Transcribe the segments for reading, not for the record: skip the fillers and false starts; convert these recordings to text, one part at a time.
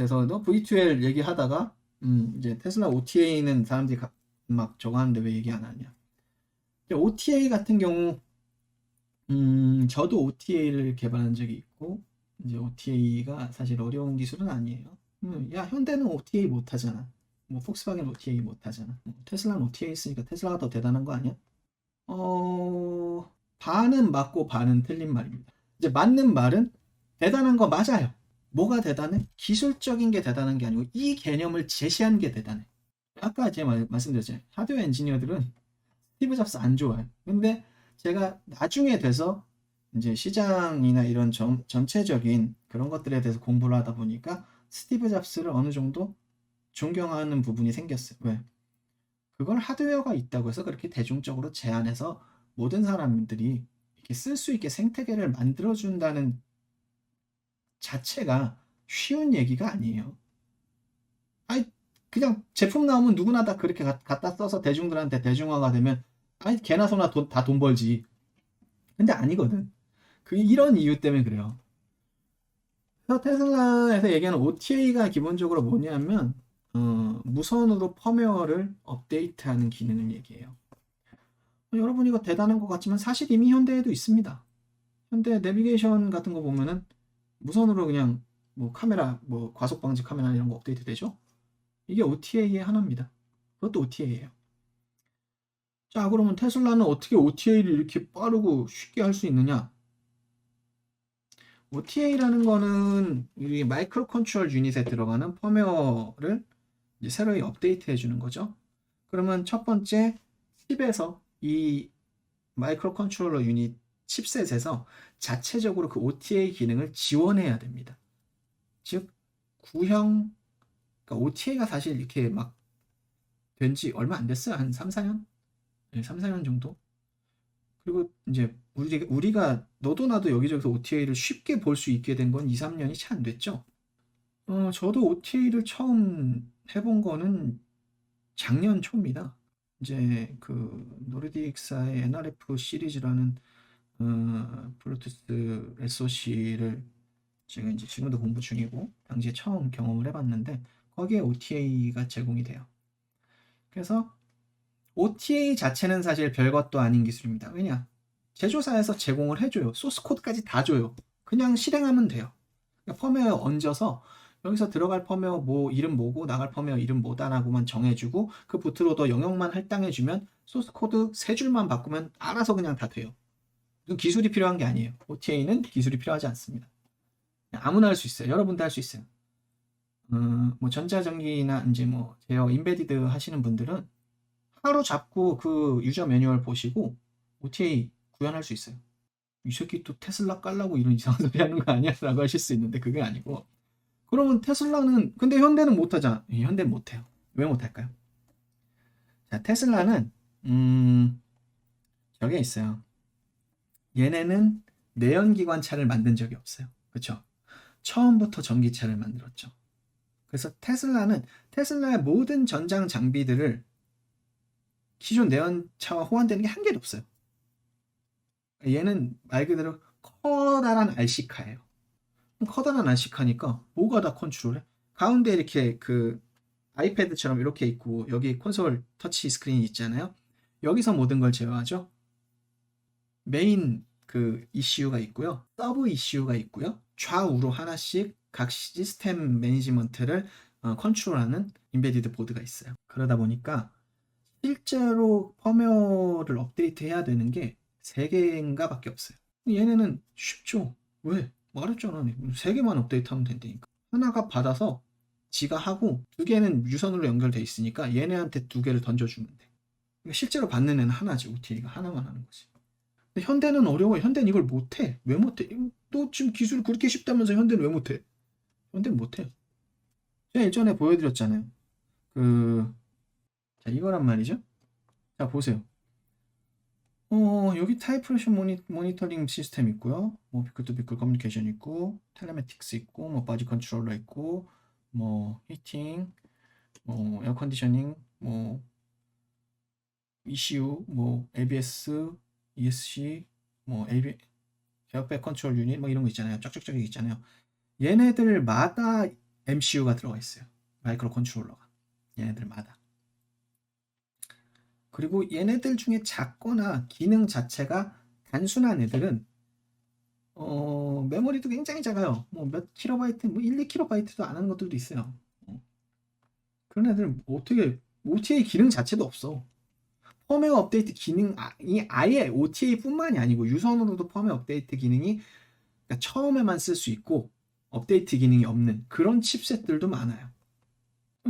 돼서 너 V2L 얘기하다가 이제 테슬라 OTA는 사람들이 막 저거 하는데 왜 얘기 안 하냐. OTA 같은 경우 저도 OTA를 개발한 적이 있고 이제 OTA가 사실 어려운 기술은 아니에요. 야 현대는 OTA 못 하잖아. 뭐 폭스바겐 OTA 못 하잖아. 테슬라는 OTA 있으니까 테슬라가 더 대단한 거 아니야? 반은 맞고 반은 틀린 말입니다. 이제 맞는 말은 대단한 거 맞아요. 뭐가 대단해? 기술적인 게 대단한 게 아니고 이 개념을 제시한 게 대단해. 아까 제가 말씀드렸잖아요. 하드웨어 엔지니어들은 스티브 잡스 안 좋아요. 근데 제가 나중에 돼서 이제 시장이나 이런 전체적인 그런 것들에 대해서 공부를 하다 보니까 스티브 잡스를 어느 정도 존경하는 부분이 생겼어요. 왜? 그걸 하드웨어가 있다고 해서 그렇게 대중적으로 제안해서 모든 사람들이 이렇게 쓸 수 있게 생태계를 만들어준다는 자체가 쉬운 얘기가 아니에요. 아니, 그냥 제품 나오면 누구나 다 그렇게 갖다 써서 대중들한테 대중화가 되면, 아니, 개나 소나 다 돈 벌지. 근데 아니거든. 이런 이유 때문에 그래요. 그래서 테슬라에서 얘기하는 OTA가 기본적으로 뭐냐면, 무선으로 펌웨어를 업데이트하는 기능을 얘기해요. 여러분 이거 대단한 것 같지만 사실 이미 현대에도 있습니다. 현대 내비게이션 같은 거 보면은 무선으로 그냥 뭐 카메라, 뭐 과속 방지 카메라 이런 거 업데이트 되죠? 이게 OTA의 하나입니다. 그것도 OTA예요. 자, 그러면 테슬라는 어떻게 OTA를 이렇게 빠르고 쉽게 할 수 있느냐? OTA라는 거는 이 마이크로 컨트롤 유닛에 들어가는 펌웨어를 이제 새로이 업데이트 해주는 거죠. 그러면 첫 번째 칩에서 이 마이크로 컨트롤러 유닛 칩셋에서 자체적으로 그 OTA 기능을 지원해야 됩니다. 즉 구형, 그러니까 OTA가 사실 이렇게 막 된 지 얼마 안 됐어요. 한 3, 4년? 네, 3, 4년 정도? 그리고 이제 우리가 너도 나도 여기저기서 OTA를 쉽게 볼 수 있게 된 건 2, 3년이 채 안 됐죠. 저도 OTA를 처음 해본 거는 작년 초입니다. 이제 그 노르딕사의 NRF 시리즈라는 블루투스 SoC를 제가 이제 지금도 공부 중이고 당시에 처음 경험을 해봤는데 거기에 OTA가 제공이 돼요. 그래서 OTA 자체는 사실 별것도 아닌 기술입니다. 왜냐? 제조사에서 제공을 해줘요. 소스 코드까지 다 줘요. 그냥 실행하면 돼요. 그러니까 펌웨어 얹어서 여기서 들어갈 펌웨어 뭐 이름 뭐고 나갈 펌웨어 이름 뭐다라고만 정해주고 그 부트로더 영역만 할당해주면 소스 코드 세 줄만 바꾸면 알아서 그냥 다 돼요. 기술이 필요한 게 아니에요. OTA는 기술이 필요하지 않습니다. 아무나 할 수 있어요. 여러분도 할 수 있어요. 뭐 전자전기나 이제 뭐 제어 인베디드 하시는 분들은 하루 잡고 그 유저 매뉴얼 보시고 OTA 구현할 수 있어요. 이 새끼 또 테슬라 깔라고 이런 이상한 소리 하는 거 아니야? 라고 하실 수 있는데 그게 아니고 그러면 테슬라는 근데 현대는 못하잖아. 현대는 못해요. 왜 못할까요? 자, 테슬라는 저게 있어요. 얘네는 내연기관차를 만든 적이 없어요. 그렇죠? 처음부터 전기차를 만들었죠. 그래서 테슬라의 모든 전장 장비들을 기존 내연차와 호환되는 게 한 개도 없어요. 얘는 말 그대로 커다란 RC카예요. 커다란 RC카니까 뭐가 다 컨트롤해? 가운데 이렇게 그 아이패드처럼 이렇게 있고 여기 콘솔 터치 스크린이 있잖아요. 여기서 모든 걸 제어하죠. 메인 그 ECU가 있고요. 서브 ECU가 있고요. 좌우로 하나씩 각 시스템 매니지먼트를 컨트롤하는 인베디드 보드가 있어요. 그러다 보니까 실제로 펌웨어를 업데이트 해야 되는 게 3개인가 밖에 없어요. 얘네는 쉽죠. 왜? 말했잖아. 3개만 업데이트하면 된다니까. 하나가 받아서 지가 하고 2개는 유선으로 연결돼 있으니까 얘네한테 2개를 던져주면 돼. 그러니까 실제로 받는 애는 하나지. OTA가 하나만 하는 거지. 근데 현대는 어려워. 현대는 이걸 못해. 왜 못해? 또 지금 기술이 그렇게 쉽다면서 현대는 왜 못해? 현대는 못해. 제가 일전에 보여드렸잖아요. 자, 이거란 말이죠. 자, 보세요. 여기 타이프레션 모니터링 시스템 있고요. 뭐 비클 투 비클 커뮤니케이션 있고, 텔레매틱스 있고, 뭐 바지 컨트롤러 있고, 뭐 히팅, 뭐 에어 컨디셔닝, 뭐 ECU, 뭐 ABS, ESC, 뭐 에어백 컨트롤 유닛 뭐 이런 거 있잖아요. 쫙쫙쫙 있잖아요. 얘네들마다 MCU가 들어가 있어요. 마이크로 컨트롤러가. 얘네들마다. 그리고 얘네들 중에 작거나 기능 자체가 단순한 애들은 메모리도 굉장히 작아요. 뭐 몇 킬로바이트, 뭐 1, 2킬로바이트도 안 하는 것들도 있어요. 그런 애들은 어떻게 OTA 기능 자체도 없어. 펌웨어 업데이트 기능이 아예 OTA뿐만이 아니고 유선으로도 펌웨어 업데이트 기능이 그러니까 처음에만 쓸 수 있고 업데이트 기능이 없는 그런 칩셋들도 많아요.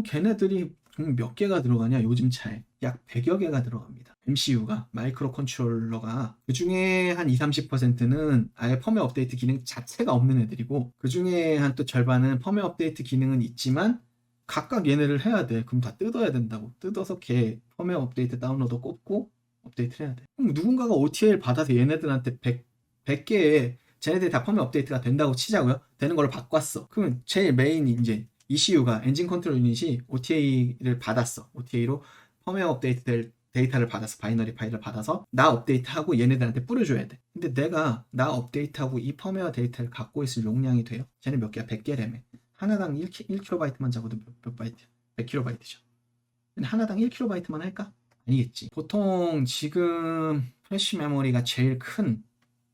걔네들이 몇 개가 들어가냐 요즘 차에 약 100여 개가 들어갑니다. MCU가 마이크로 컨트롤러가 그 중에 한 20-30%는 아예 펌웨어 업데이트 기능 자체가 없는 애들이고 그 중에 한 또 절반은 펌웨어 업데이트 기능은 있지만 각각 얘네를 해야 돼. 그럼 다 뜯어야 된다고. 뜯어서 걔 펌웨어 업데이트 다운로더 꼽고 업데이트를 해야 돼. 그럼 누군가가 OTA를 받아서 얘네들한테 100개의 쟤네들이 다 펌웨어 업데이트가 된다고 치자고요. 되는 걸로 바꿨어. 그러면 제일 메인 이제 ECU가 엔진 컨트롤 유닛이 OTA를 받았어. OTA로 펌웨어 업데이트 데이터를 받아서 바이너리 파일을 받아서 나 업데이트하고 얘네들한테 뿌려줘야 돼. 근데 내가 나 업데이트하고 이 펌웨어 데이터를 갖고 있을 용량이 돼요. 쟤는 몇 개야? 100개래매. 하나당 1kB만 잡아도 몇 바이트야? 100kB죠. 근데 하나당 1kB만 할까? 아니겠지. 보통 지금 플래시 메모리가 제일 큰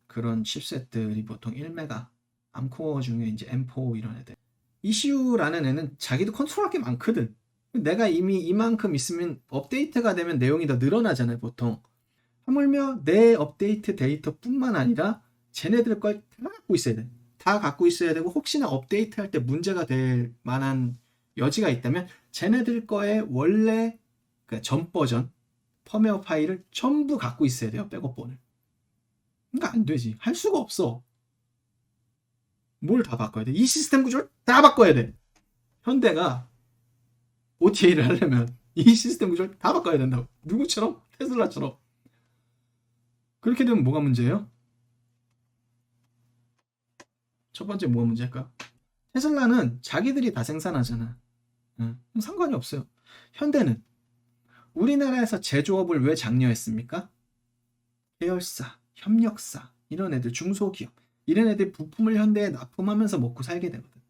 그런 칩셋들이 보통 1메가, 암코어 중에 이제 M4 이런 애들. ECU라는 애는 자기도 컨트롤할 게 많거든. 내가 이미 이만큼 있으면 업데이트가 되면 내용이 더 늘어나잖아요, 보통. 하물며 내 업데이트 데이터뿐만 아니라 쟤네들 걸 다 갖고 있어야 돼. 다 갖고 있어야 되고 혹시나 업데이트할 때 문제가 될 만한 여지가 있다면 쟤네들 거에 원래 그러니까 전 버전 펌웨어 파일을 전부 갖고 있어야 돼요, 백업본을. 그러니까 안 되지. 할 수가 없어. 뭘 다 바꿔야 돼? 이 시스템 구조를 다 바꿔야 돼. 현대가 OTA를 하려면 이 시스템 구조를 다 바꿔야 된다고. 누구처럼? 테슬라처럼. 그렇게 되면 뭐가 문제예요? 첫 번째 뭐가 문제일까? 테슬라는 자기들이 다 생산하잖아. 상관이 없어요. 현대는 우리나라에서 제조업을 왜 장려했습니까? 계열사, 협력사, 이런 애들, 중소기업, 이런 애들 부품을 현대에 납품하면서 먹고 살게 되거든.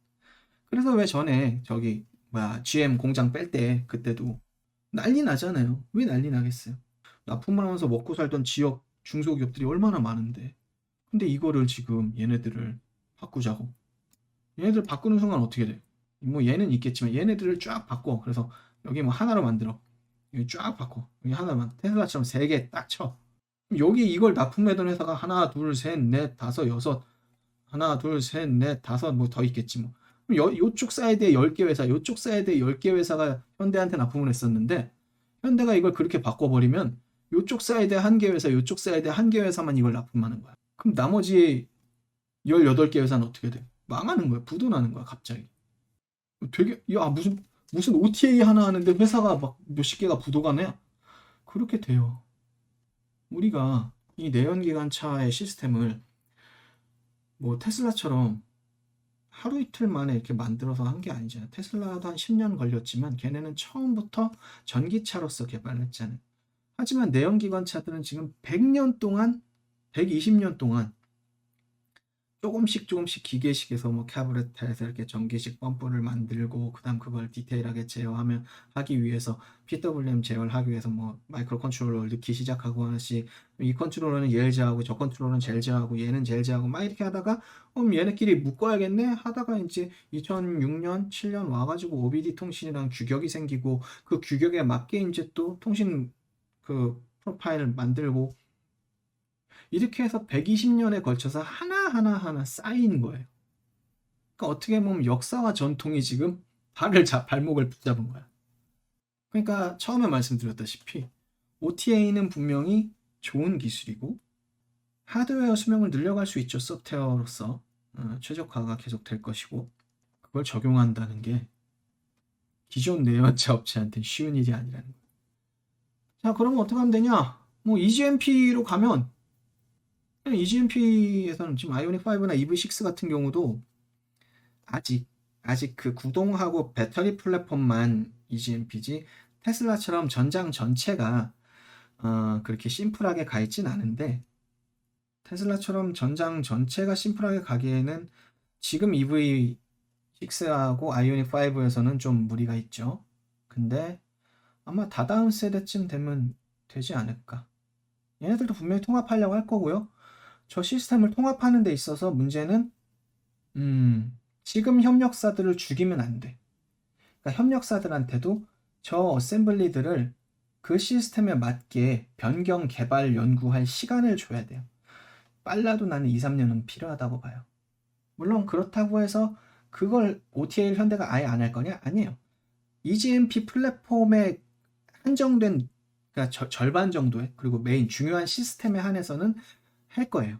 그래서 왜 전에 GM 공장 뺄 때 그때도 난리 나잖아요. 왜 난리 나겠어요? 납품을 하면서 먹고 살던 지역 중소기업들이 얼마나 많은데. 근데 이거를 지금 얘네들을 바꾸자고. 얘네들 바꾸는 순간 어떻게 돼? 뭐 얘는 있겠지만 얘네들을 쫙 바꿔. 그래서 여기 뭐 하나로 만들어. 여기 쫙 바꿔. 여기 하나만. 테슬라처럼 3개 딱 쳐. 여기 이걸 납품하던 회사가 하나, 둘, 셋, 넷, 다섯, 여섯. 하나, 둘, 셋, 넷, 다섯 뭐 더 있겠지 뭐. 그럼 요쪽 사이드에 10개 회사, 요쪽 사이드에 10개 회사가 현대한테 납품을 했었는데 현대가 이걸 그렇게 바꿔버리면 요쪽 사이드에 1개 회사, 요쪽 사이드에 1개 회사만 이걸 납품하는 거야. 그럼 나머지 18개 회사는 어떻게 돼? 망하는 거야. 부도나는 거야, 갑자기. 되게, 무슨 OTA 하나 하는데 회사가 막 몇십 개가 부도가 나? 그렇게 돼요. 우리가 이 내연기관차의 시스템을 뭐 테슬라처럼 하루 이틀 만에 이렇게 만들어서 한 게 아니잖아. 테슬라도 한 10년 걸렸지만 걔네는 처음부터 전기차로서 개발했잖아요. 하지만 내연기관차들은 지금 100년 동안, 120년 동안 조금씩 기계식에서 뭐 캐브레터에서 이렇게 전기식 펌프를 만들고 그다음 그걸 디테일하게 제어하면 하기 위해서 PWM 제어를 하기 위해서 뭐 마이크로 컨트롤러를 넣기 시작하고 하나씩 이 컨트롤러는 얘를 제어하고 저 컨트롤러는 쟤를 제어하고 얘는 쟤를 제어하고 막 이렇게 하다가 얘네끼리 묶어야겠네 하다가 이제 2006년 7년 와가지고 OBD 통신이랑 규격이 생기고 그 규격에 맞게 이제 또 통신 그 프로파일을 만들고 이렇게 해서 120년에 걸쳐서 하나하나 쌓인 거예요. 그러니까 어떻게 보면 역사와 전통이 지금 발목을 붙잡은 거야. 그러니까 처음에 말씀드렸다시피 OTA는 분명히 좋은 기술이고 하드웨어 수명을 늘려갈 수 있죠. 소프트웨어로서 최적화가 계속 될 것이고 그걸 적용한다는 게 기존 내연차 업체한테 쉬운 일이 아니라는 거예요. 자, 그러면 어떻게 하면 되냐? 뭐 eGMP로 가면 eGMP에서는 지금 아이오닉 5나 EV6 같은 경우도 아직 그 구동하고 배터리 플랫폼만 eGMP지 테슬라처럼 전장 전체가 그렇게 심플하게 가 있진 않은데 테슬라처럼 전장 전체가 심플하게 가기에는 지금 EV 6하고 아이오닉 5에서는 좀 무리가 있죠. 근데 아마 다다음 세대쯤 되면 되지 않을까. 얘네들도 분명히 통합하려고 할 거고요. 저 시스템을 통합하는 데 있어서 문제는 지금 협력사들을 죽이면 안 돼. 그러니까 협력사들한테도 저 어셈블리들을 그 시스템에 맞게 변경, 개발, 연구할 시간을 줘야 돼요. 빨라도 나는 2, 3년은 필요하다고 봐요. 물론 그렇다고 해서 그걸 OTA를 현대가 아예 안 할 거냐? 아니에요. eGMP 플랫폼에 한정된, 그러니까 절반 정도의, 그리고 메인 중요한 시스템에 한해서는 할 거예요.